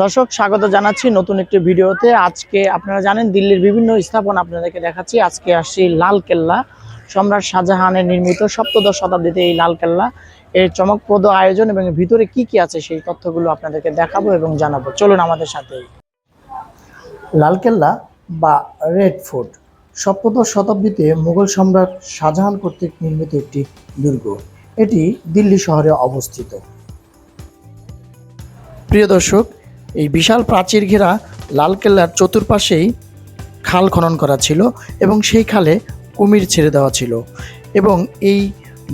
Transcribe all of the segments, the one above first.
দর্শক স্বাগত জানাচ্ছি নতুন একটি ভিডিওতে। আজকে আপনারা জানেন দিল্লির বিভিন্ন স্থাপনা আপনাদেরকে দেখাচ্ছি। আজকে আসছি লাল কেল্লা, সম্রাট শাহজাহানের নির্মিত সপ্তদশ শতাব্দীতে এই লাল কেল্লা এর চমকপ্রদ আয়োজন এবং ভিতরে কি কি আছে সেই তথ্যগুলো আপনাদেরকে দেখাবো এবং জানাবো। চলুন আমাদের সাথে। লাল কেল্লা বা রেড ফোর্ট সপ্তদশ শতাব্দীতে মুঘল সম্রাট শাহজাহান কর্তৃক নির্মিত একটি দুর্গ। এটি দিল্লি শহরে অবস্থিত। প্রিয় দর্শক, এই বিশাল প্রাচীর ঘেরা লালকেল্লার চতুর্পাশেই খাল খনন করা ছিল এবং সেই খালে কুমির ছেড়ে দেওয়া ছিল এবং এই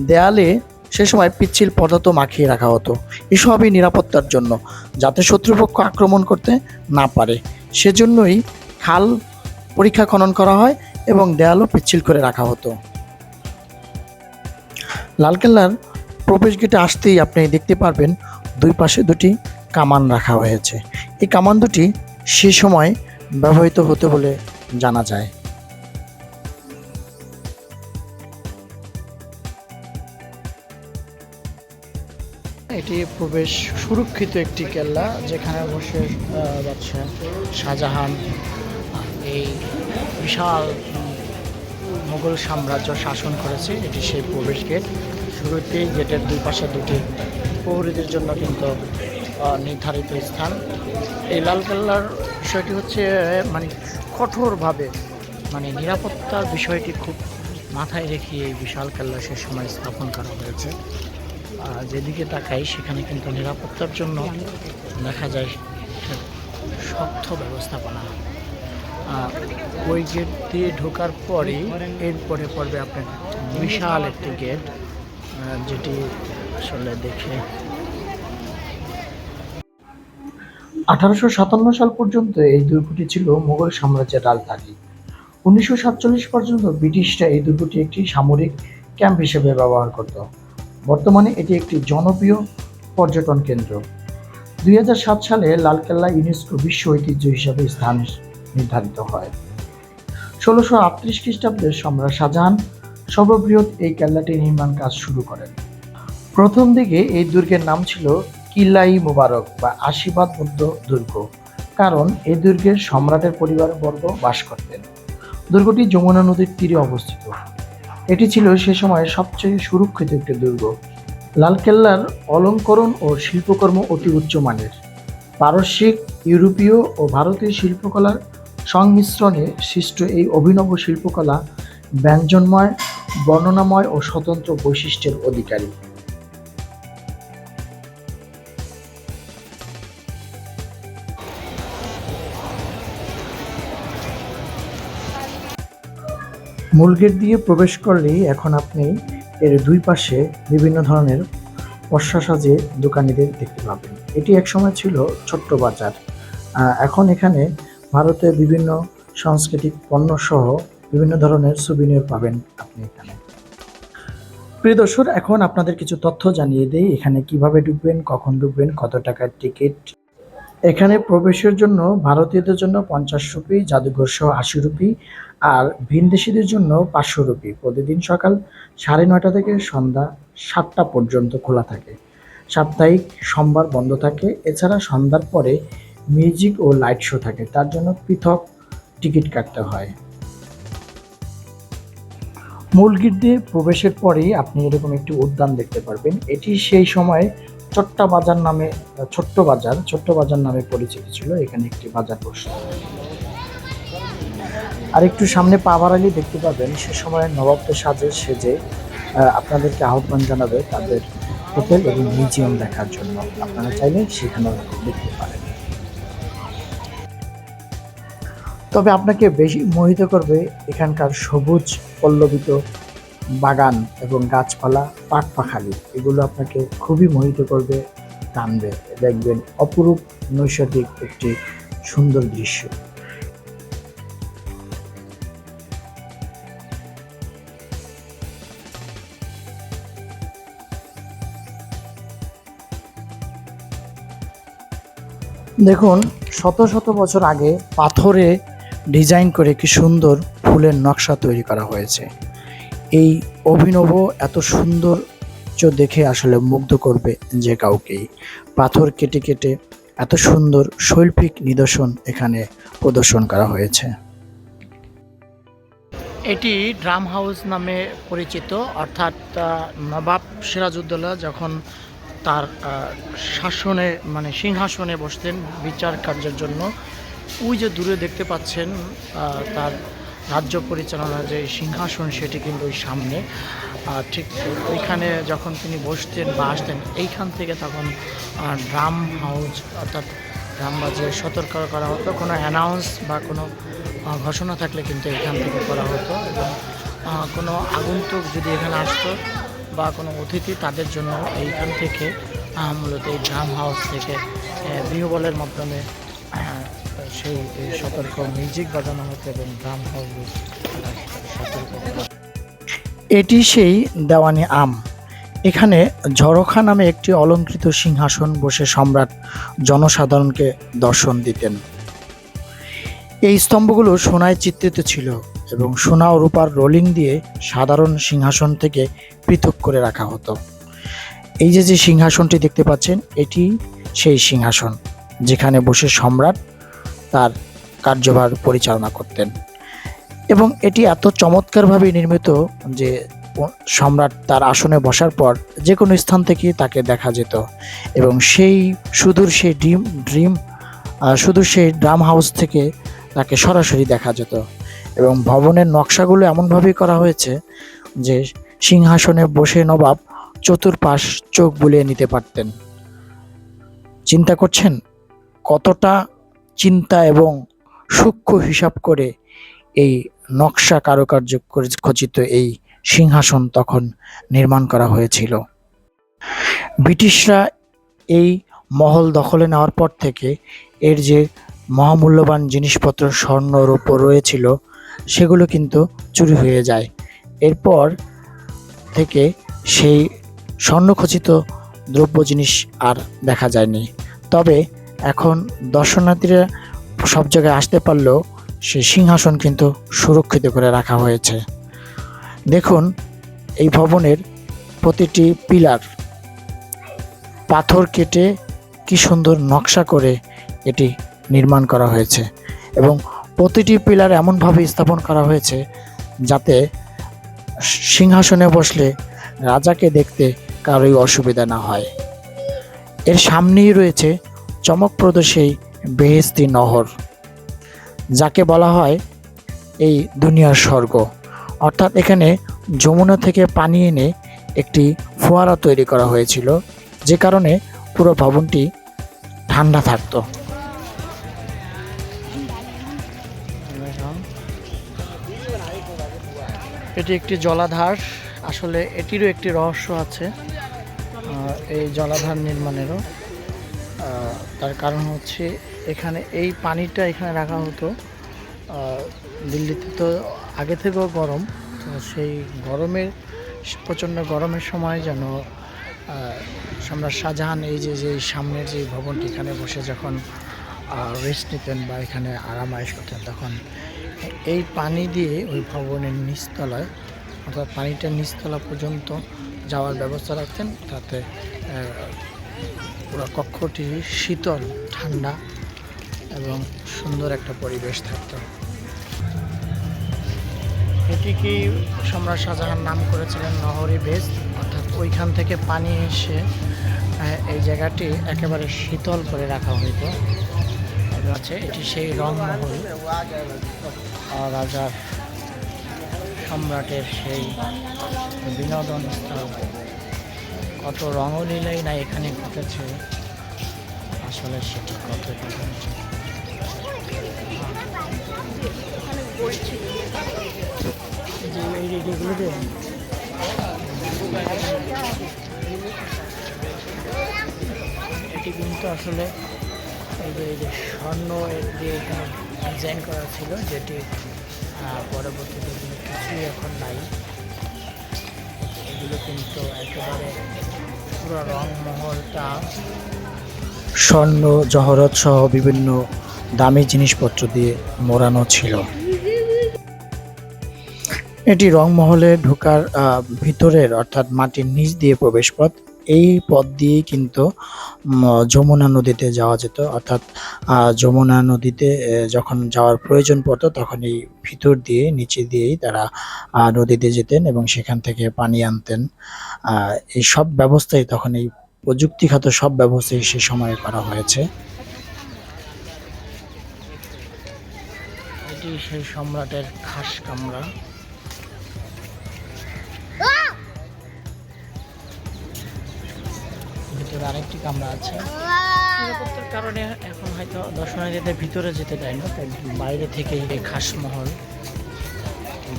দেয়ালে সে সময় পিচ্ছিল পদার্থ মাখিয়ে রাখা হতো, এসবই নিরাপত্তার জন্য, যাতে শত্রুপক্ষ আক্রমণ করতে না পারে। সেজন্যই খাল পরীক্ষা খনন করা হয় এবং দেয়ালও পিচ্ছিল করে রাখা হতো। লালকেল্লার প্রবেশ গেটে আসতেই আপনি দেখতে পারবেন দুই পাশে দুটি কামান রাখা হয়েছে। এই কামান দুটি সে সময় ব্যবহৃত হতে বলে জানা যায়। এটি প্রবেশ সুরক্ষিত একটি কেল্লা, যেখানে বসে বাদশাহ শাহজাহান এই বিশাল মুঘল সাম্রাজ্য শাসন করেছে। এটি সেই প্রবেশ গেট। শুরুতেই গেটের দুই পাশে দুটি প্রহরীদের জন্য কিন্তু নির্ধারিত স্থান। এই লালকেল্লার বিষয়টি হচ্ছে কঠোরভাবে নিরাপত্তার বিষয়টি খুব মাথায় রেখে এই বিশাল কেল্লা সে সময় স্থাপন করা হয়েছে। যেদিকে তাকাই সেখানে কিন্তু নিরাপত্তার জন্য দেখা যায় শক্ত ব্যবস্থাপনা। ওই গেট দিয়ে ঢোকার পরে এরপরে পড়বে আপনার বিশাল একটি গেট, যেটি আসলে দেখে 1857 সাল পর্যন্ত এই দুর্গটি ছিল মুঘল সাম্রাজ্যের রাজধানী। 1947 পর্যন্ত ব্রিটিশরা এই দুর্গটি একটি সামরিক ক্যাম্প হিসেবে ব্যবহার করত। বর্তমানে এটি একটি জনপ্রিয় পর্যটন কেন্দ্র। 2007 সালে লালকেল্লা ইউনেস্কো বিশ্ব ঐতিহ্য হিসাবে স্থান নির্ধারিত হয়। 1638 খ্রিস্টাব্দে সম্রাট শাহজাহান সর্ববৃহৎ এই কেল্লাটি নির্মাণ কাজ শুরু করেন। প্রথম দিকে এই দুর্গের নাম ছিল কিল্লা-ই মুবারক বা আশীর্বাদ বৌদ্ধ দুর্গ, কারণ এই দুর্গের সম্রাটের পরিবারবর্গ বাস করতেন। দুর্গটি যমুনা নদীর তীরে অবস্থিত। এটি ছিল সে সময় সবচেয়ে সুরক্ষিত একটি দুর্গ। লালকেল্লার অলঙ্করণ ও শিল্পকর্ম অতি উচ্চমানের। পারস্যিক, ইউরোপীয় ও ভারতীয় শিল্পকলার সংমিশ্রণে সৃষ্ট এই অভিনব শিল্পকলা ব্যঞ্জনময়, বর্ণনাময় ও স্বতন্ত্র বৈশিষ্ট্যের অধিকারী। মূল গেট দিয়ে প্রবেশ করলেই এখন আপনি এর দুই পাশে বিভিন্ন ধরনের পসরা সাজিয়ে দোকানিদের দেখতে পাবেন। এটি একসময় ছিল ছোট্ট বাজার। এখন এখানে ভারতের বিভিন্ন সাংস্কৃতিক পণ্য সহ বিভিন্ন ধরনের সুবিনির পাবেন আপনি এখানে। প্রিয় দর্শক, এখন আপনাদের কিছু তথ্য জানিয়ে দেই। এখানে কিভাবে ঢুকবেন, কখন ঢুকবেন, কত টাকার টিকিট। এখানে প্রবেশের জন্য ভারতীয়দের জন্য 50 রুপি, জাদুঘর সহ 80 রুপি, আর ভিনদেশীদের জন্য 500 রুপি। প্রতিদিন সকাল 9:30 থেকে সন্ধ্যা 7টা পর্যন্ত খোলা থাকে। সাপ্তাহিক সোমবার বন্ধ থাকে। এছাড়া সন্ধ্যার পরে মিউজিক ও লাইট শো থাকে, তার জন্য পৃথক টিকিট কাটতে হয়। মূল গেট দিয়ে প্রবেশের পরেই আপনি এরকম একটি উদ্যান দেখতে পারবেন। এটি সেই সময় ছোট্ট বাজার নামে পরিচিত ছিল। এখানে একটি বাজার বসত। আর একটু সামনে পা বাড়ালে দেখতে পাবেন সে সময় নবাবদের সেজে আপনাদেরকে আহ্বান জানাবে তাদের হোটেল এবং মিউজিয়াম দেখার জন্য। আপনারা চাইলে সেখানেও দেখতে পারেন। তবে আপনাকে বেশি মোহিত করবে এখানকার সবুজ পল্লবিত বাগান এবং গাছপালা, পাখপাখালি, এগুলো আপনাকে খুবই মোহিত করবে, টানবে। দেখবেন অপরূপ নৈসর্গিক একটি সুন্দর দৃশ্য। দেখুন, শত শত বছর আগে পাথরে ডিজাইন করে কি সুন্দর ফুলের নকশা তৈরি করা হয়েছে। এই অভিনব এত সৌন্দর্য দেখে আসলে মুগ্ধ করবে যে কাউকেই। পাথর কেটে কেটে এত সুন্দর শৈল্পিক নিদর্শন এখানে প্রদর্শন করা হয়েছে। এটি ড্রাম হাউস নামে পরিচিত, অর্থাৎ নবাব সিরাজউদ্দৌলা যখন তার শাসনে মানে সিংহাসনে বসতেন বিচার কার্যের জন্য, ওই যে দূরে দেখতে পাচ্ছেন তার রাজ্য পরিচালনার যে সিংহাসন সেটি কিন্তু ওই সামনে, ঠিক ওইখানে যখন তিনি বসতেন বা আসতেন এইখান থেকে তখন ড্রাম হাউস অর্থাৎ ড্রাম বাজিয়ে সতর্ক করা হতো। কোনো অ্যানাউন্স বা কোনো ঘোষণা থাকলে কিন্তু এখান থেকে করা হতো, এবং কোনো আগন্তুক যদি এখানে আসতো বা কোনো অতিথি তাদের জন্য এইখান থেকে মূলত এই ড্রাম হাউস থেকে বিহবলের মাধ্যমে সেই সতর্ক মিউজিক বাজানো হতো এবং ড্রাম হাউস সতর্ক। এটি সেই দেওয়ানি আম। এখানে ঝরোখা নামে একটি অলংকৃত সিংহাসন বসে সম্রাট জনসাধারণকে দর্শন দিতেন। এই স্তম্ভগুলো সোনায় চিত্রিত ছিল এবং সোনা ও রূপার রোলিং দিয়ে সাধারণ সিংহাসন থেকে পৃথক করে রাখা হতো। এই যে সিংহাসনটি দেখতে পাচ্ছেন, এটি সেই সিংহাসন যেখানে বসে সম্রাট তার কার্যভার পরিচালনা করতেন, এবং এটি এত চমৎকারভাবে নির্মিত যে সম্রাট তার আসনে বসার পর যে কোনো স্থান থেকে তাকে দেখা যেত, এবং সেই সুদূর সেই ড্রাম হাউস থেকে তাকে সরাসরি দেখা যেত। এবং ভবনের নকশাগুলো এমনভাবেই করা হয়েছে যে সিংহাসনে বসে নবাব চতুর্পাশ চোখ বুলিয়ে নিতে পারতেন। চিন্তা করছেন কতটা চিন্তা এবং সূক্ষ্ম হিসাব করে এই নকশা কারুকার্য খচিত এই সিংহাসন তখন নির্মাণ করা হয়েছিল। ব্রিটিশরা এই মহল দখলে নেওয়ার পর থেকে এর যে মহামূল্যবান জিনিসপত্র স্বর্ণ রূপ রয়েছিল সেগুলো কিন্তু চুরি হয়ে যায়। এরপর থেকে সেই স্বর্ণখচিত দ্রব্য জিনিস আর দেখা যায়নি। তবে এখন দর্শনার্থীরা সব জায়গায় আসতে পারলেও সেই সিংহাসন কিন্তু সুরক্ষিত করে রাখা হয়েছে। দেখুন এই ভবনের প্রতিটি পিলার পাথর কেটে কি সুন্দর নকশা করে এটি নির্মাণ করা হয়েছে, এবং প্রতিটি পিলার এমনভাবে স্থাপন করা হয়েছে যাতে সিংহাসনে বসলে রাজাকে দেখতে কারোই অসুবিধা না হয়। এর সামনেই রয়েছে চমকপ্রদ সেই বেহেশতি নহর, যাকে বলা হয় এই দুনিয়ার স্বর্গ। অর্থাৎ এখানে যমুনা থেকে পানি এনে একটি ফোয়ারা তৈরি করা হয়েছিল, যে কারণে পুরো ভবনটি ঠান্ডা থাকতো। এটি একটি জলাধার। আসলে এটিরও একটি রহস্য আছে এই জলাধার নির্মাণেরও। তার কারণ হচ্ছে এখানে এই পানিটা এখানে রাখা হতো। দিল্লিতে তো আগে থেকেও গরম, তো সেই প্রচণ্ড গরমের সময় যেন সম্রাট শাহজাহান এই যে সামনের যে ভবনটি এখানে বসে যখন রেস্ট নিতেন বা এখানে আরামায়েশ করতেন, তখন এই পানি দিয়ে ওই ভবনের নিচতলায় অর্থাৎ পানিটা নিচতলা পর্যন্ত যাওয়ার ব্যবস্থা রাখতেন, তাতে পুরো কক্ষটি শীতল ঠান্ডা এবং সুন্দর একটা পরিবেশ থাকতো। এটিকে সম্রাট শাহজাহান নাম করেছিলেন নহরি বেজ, অর্থাৎ ওইখান থেকে পানি এসে এই জায়গাটি একেবারে শীতল করে রাখা হইতো। আছে এটি সেই রংমহল, রাজার সম্রাটের সেই বিনোদন স্থল। কত রঙলীলাই না এখানে ঘটেছে, আসলে সেটি কত এটি কিন্তু আসলে এই যে স্বর্ণ দিয়ে এখানে ডিজাইন করা ছিল, যেটি পরবর্তীতে কিছুই এখন নাই। এগুলো কিন্তু একেবারে পুরো রংমহলটা স্বর্ণ জহরত সহ বিভিন্ন দামি জিনিসপত্র দিয়ে মোড়ানো ছিল। এটি রংমহলে ঢোকার ভিতরের অর্থাৎ মাটির নিচ দিয়ে প্রবেশপথ। এই পথ দিয়েই কিন্তু যমুনা নদীতে যাওয়া যেত, অর্থাৎ যমুনা নদীতে যখন যাওয়ার প্রয়োজন পড়তো তখন এই ভিতর দিয়ে নিচে দিয়েই তারা নদীতে যেতেন এবং সেখান থেকে পানি আনতেন। এই সব ব্যবস্থাই তখন এই প্রযুক্তিগত সব ব্যবস্থাই সে সময়ে করা হয়েছে। এটি সেই সম্রাটের খাস কামরা। ভিতরে আরেকটি কামরা আছে। নিরাপত্তার কারণে এখন হয়তো দর্শনার্থীদের ভিতরে যেতে দেয় না, তাই বাইরে থেকে এই খাস মহল,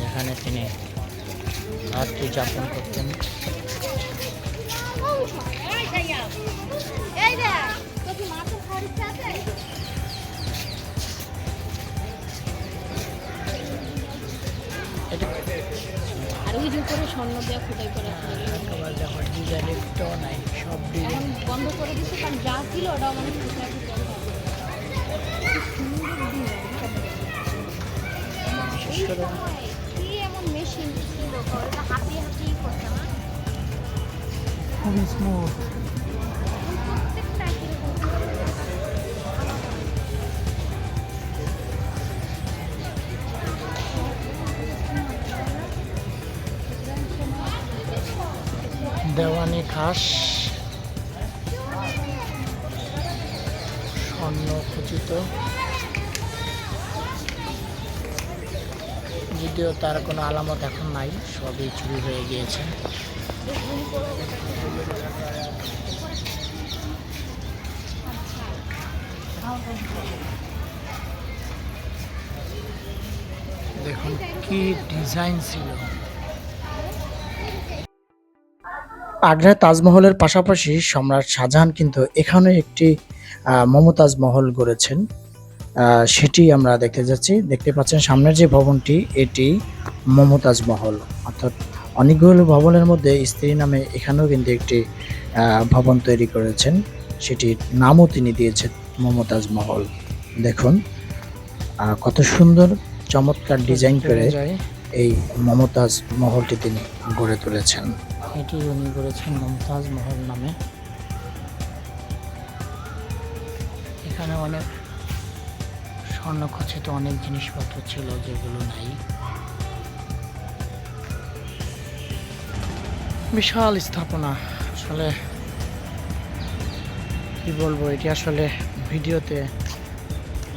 যেখানে তিনি রাত্রি যাপন করতেন। আর ওই যে করে স্বর্ণ দেওয়া খোদাই করা ডিজাইন একটাও নাই, সব ডিজাইন বন্ধ করে দিচ্ছে, কারণ যা ছিল ওটা মানে বিশেষ করে কি এমন মেশিন ছিল ওটা হাতিয়ে হাতিয়ে করছে না খুবই স্মুথ। প্রত্যেকটা দেওয়ানি খাস, স্বর্ণ খচিত, যদিও তার কোনো আলামত এখন নাই, সবই চুরি হয়ে গিয়েছে। দেখুন কি ডিজাইন ছিল। আগ্রার তাজমহলের পাশাপাশি সম্রাট শাহজাহান কিন্তু এখানে একটি মমতাজ মহল গড়েছেন, সেটি আমরা দেখতে যাচ্ছি। দেখতে পাচ্ছেন সামনের যে ভবনটি, এটি মমতাজ মহল, অর্থাৎ অনেকগুলো ভবনের মধ্যে স্ত্রী নামে এখানেও কিন্তু একটি ভবন তৈরি করেছেন, সেটির নামও তিনি দিয়েছেন মমতাজ মহল। দেখুন কত সুন্দর চমৎকার ডিজাইন করে এই মমতাজ মহলটি তিনি গড়ে তুলেছেন। এটি উনি করেছেন মমতাজ মহল নামে। এখানে অনেক স্বর্ণখচিত অনেক জিনিসপত্র ছিল যেগুলো নাই। বিশাল স্থাপনা, আসলে কি বলবো, এটি আসলে ভিডিওতে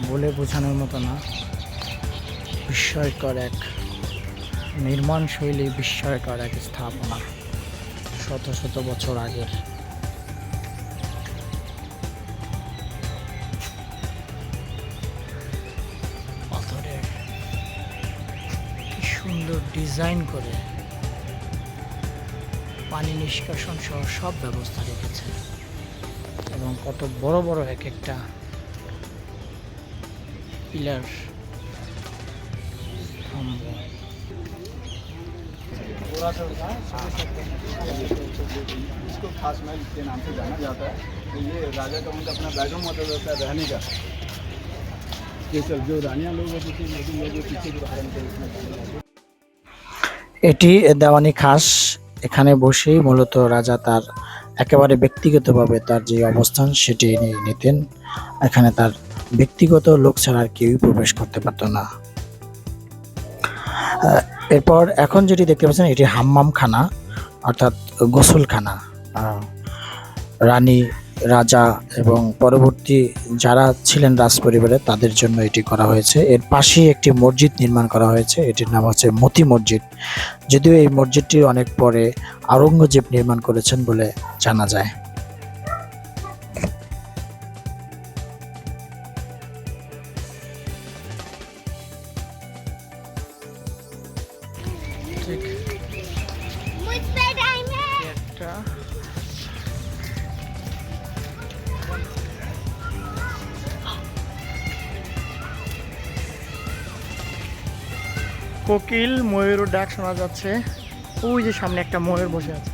বলে বোঝানোর মতো না। বিস্ময়কর এক নির্মাণ শৈলী, বিস্ময়কর এক স্থাপনা, শত শত বছর আগের। পাথরে কি সুন্দর ডিজাইন করে পানি নিষ্কাশন সহ সব ব্যবস্থা রেখেছে, এবং কত বড় বড় এক একটা পিলার, স্তম্ভ। इसको खास महल के नाम से जाना जाता है। तो ये राजा का उनका अपना बेडरूम होता था रहने का। ये सब जो रानियाँ लोग होती थी, लेकिन ये जो पीछे के बाहर के इसमें এটি দেওয়ানি খাস। এখানে বসেই মূলত রাজা তার একেবারে ব্যক্তিগতভাবে তার যে অবস্থান সেটি নিতেন। এখানে তার ব্যক্তিগত লোক ছাড়া আর কেউই প্রবেশ করতে পারত না। এরপর এখন যেটি দেখতে পাচ্ছেন এটি হাম্মামখানা, অর্থাৎ গোসলখানা। রানী, রাজা এবং পরবর্তী যারা ছিলেন রাজ পরিবারে তাদের জন্য এটি করা হয়েছে। এর পাশেই একটি মসজিদ নির্মাণ করা হয়েছে, এটির নাম হচ্ছে মতি মসজিদ। যদিও এই মসজিদটি অনেক পরে আওরঙ্গজেব নির্মাণ করেছেন বলে জানা যায়। একটা কোকিল, ময়ূর ডাক শোনা যাচ্ছে। ওই যে সামনে একটা ময়ূর বসে আছে।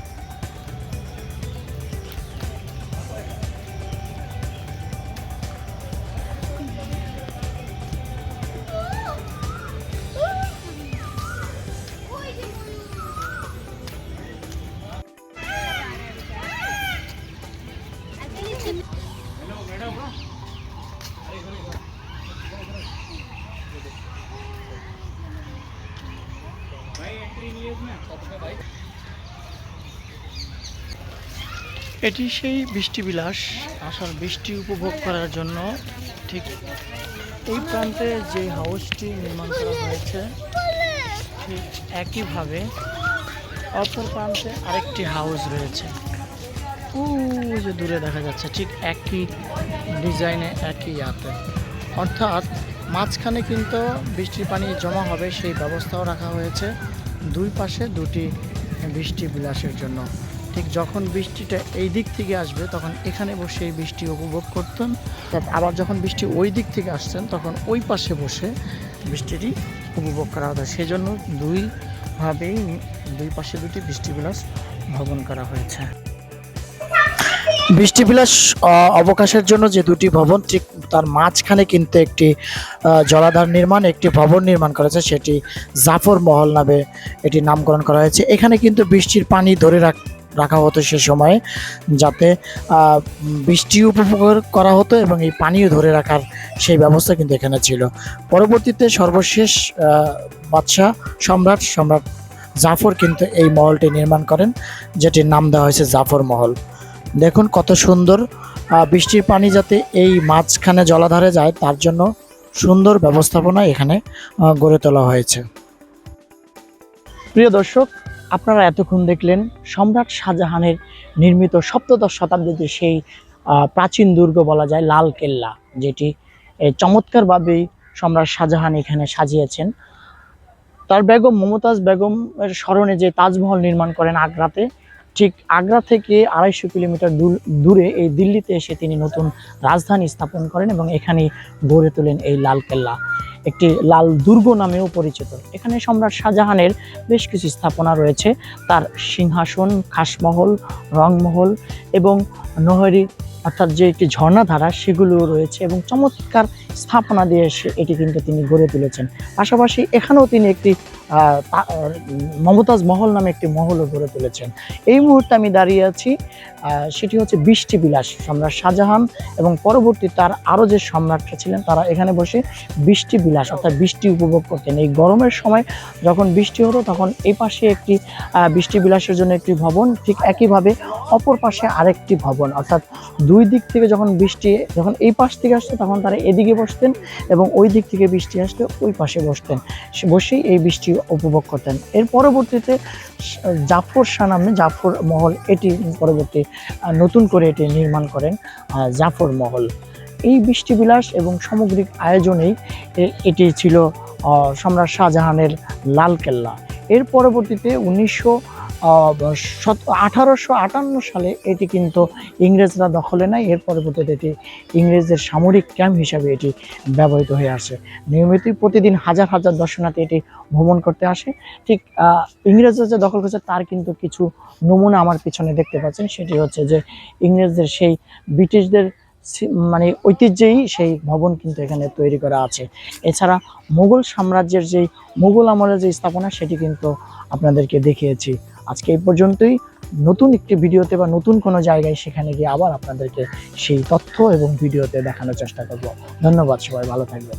এটি সেই বৃষ্টিবিলাস। আসলে বৃষ্টি উপভোগ করার জন্য ঠিক এই প্রান্তে যে হাউসটি নির্মাণ করা হয়েছে ঠিক একইভাবে অপর প্রান্তে আরেকটি হাউস রয়েছে। ওই যে দূরে দেখা যাচ্ছে ঠিক একই ডিজাইনে একই ইয়াতে, অর্থাৎ মাঝখানে কিন্তু বৃষ্টির পানি জমা হবে সেই ব্যবস্থাও রাখা হয়েছে দুই পাশে দুটি বৃষ্টি বিলাসের জন্য। ঠিক যখন বৃষ্টিটা এই দিক থেকে আসবে তখন এখানে বসে এই বৃষ্টি উপভোগ করতেন, আবার যখন বৃষ্টি ওই দিক থেকে আসছেন তখন ওই পাশে বসে বৃষ্টিটি উপভোগ করা হতো। সেই জন্য দুইভাবেই দুই পাশে দুটি বৃষ্টিবিলাস ভবন করা হয়েছে। বৃষ্টিবিলাস অবকাশের জন্য যে দুটি ভবন ঠিক তার মাঝখানে কিন্তু একটি জলাধার নির্মাণ একটি ভবন নির্মাণ করেছে, সেটি জাফর মহল নামে এটি নামকরণ করা হয়েছে। এখানে কিন্তু বৃষ্টির পানি ধরে রাখা হতো সে সময়ে, যাতে বৃষ্টি উপভোগ করা হতো এবং এই পানিও ধরে রাখার সেই ব্যবস্থা কিন্তু এখানে ছিল। পরবর্তীতে সর্বশেষ বাদশাহ সম্রাট জাফর কিন্তু এই মহলটি নির্মাণ করেন, যেটির নাম দেওয়া হয়েছে জাফর মহল। দেখুন কত সুন্দর, বৃষ্টির পানি যাতে এই মাঝখানে জলাধারে যায় তার জন্য সুন্দর ব্যবস্থাপনা এখানে গড়ে তোলা হয়েছে। প্রিয় দর্শক, আপনারা এতক্ষণ দেখলেন সম্রাট শাহজাহানের নির্মিত সপ্তদশ শতাব্দীতে সেই প্রাচীন দুর্গ বলা যায় লাল কেল্লা, যেটি চমৎকারভাবেই সম্রাট শাহজাহান এখানে সাজিয়েছেন। তার বেগম মমতাজ বেগমের স্মরণে যে তাজমহল নির্মাণ করেন আগ্রাতে, ঠিক আগ্রা থেকে 250 কিলোমিটার দূরে এই দিল্লিতে এসে তিনি নতুন রাজধানী স্থাপন করেন এবং এখানেই গড়ে তোলেন এই লাল কেল্লা, একটি লাল দুর্গ নামেও পরিচিত। এখানে সম্রাট শাহজাহানের বেশ কিছু স্থাপনা রয়েছে, তার সিংহাসন, খাসমহল, রংমহল এবং নহরি অর্থাৎ যে একটি ঝর্ণাধারা সেগুলো রয়েছে এবং চমৎকার স্থাপনা দিয়ে এটি কিন্তু তিনি গড়ে তুলেছেন। পাশাপাশি এখানেও তিনি একটি মমতাজ মহল নামে একটি মহলও গড়ে তুলেছেন। এই মুহূর্তে আমি দাঁড়িয়ে আছি, সেটি হচ্ছে বৃষ্টিবিলাস। সম্রাট শাহজাহান এবং পরবর্তী তার আরও যে সম্রাটরা ছিলেন তারা এখানে বসে বৃষ্টিবিলাস অর্থাৎ বৃষ্টি উপভোগ করতেন। এই গরমের সময় যখন বৃষ্টি হতো তখন এই পাশে একটি বৃষ্টিবিলাসের জন্য একটি ভবন, ঠিক একইভাবে অপর পাশে আরেকটি ভবন, অর্থাৎ দুই দিক থেকে যখন বৃষ্টি যখন এই পাশ থেকে আসতো তখন তারা এদিকে বসতেন এবং ওই দিক থেকে বৃষ্টি আসলে ওই পাশে বসতেন, বসেই এই বৃষ্টি উপভোগ করতেন। এর পরবর্তীতে জাফর শাহ নামে জাফর মহল এটি পরবর্তী নতুন করে এটি নির্মাণ করেন জাফর মহল। এই বৃষ্টিবিলাস এবং সামগ্রিক আয়োজনেই এটি ছিল সম্রাট শাহজাহানের লাল কেল্লা। এর পরবর্তীতে 1858 সালে এটি কিন্তু ইংরেজরা দখলে নেয়। এর পরবর্তীতে এটি ইংরেজদের সামরিক ক্যাম্প হিসাবে এটি ব্যবহৃত হয়ে আসে। নিয়মিতই প্রতিদিন হাজার হাজার দর্শনার্থী এটি ভ্রমণ করতে আসে। ঠিক ইংরেজরা যে দখল করেছে তার কিন্তু কিছু নমুনা আমার পিছনে দেখতে পাচ্ছেন, সেটি হচ্ছে যে ইংরেজদের সেই ব্রিটিশদের মানে ঐতিহ্যেই সেই ভবন কিন্তু এখানে তৈরি করা আছে। এছাড়া মুঘল সাম্রাজ্যের যেই মুঘল আমলের যে স্থাপনা সেটি কিন্তু আপনাদেরকে দেখিয়েছি। আজকে এই পর্যন্তই। নতুন একটি ভিডিওতে বা নতুন কোনো জায়গায় সেখানে গিয়ে আবার আপনাদেরকে সেই তথ্য এবং ভিডিওতে দেখানোর চেষ্টা করব। ধন্যবাদ, সবাই ভালো থাকবেন।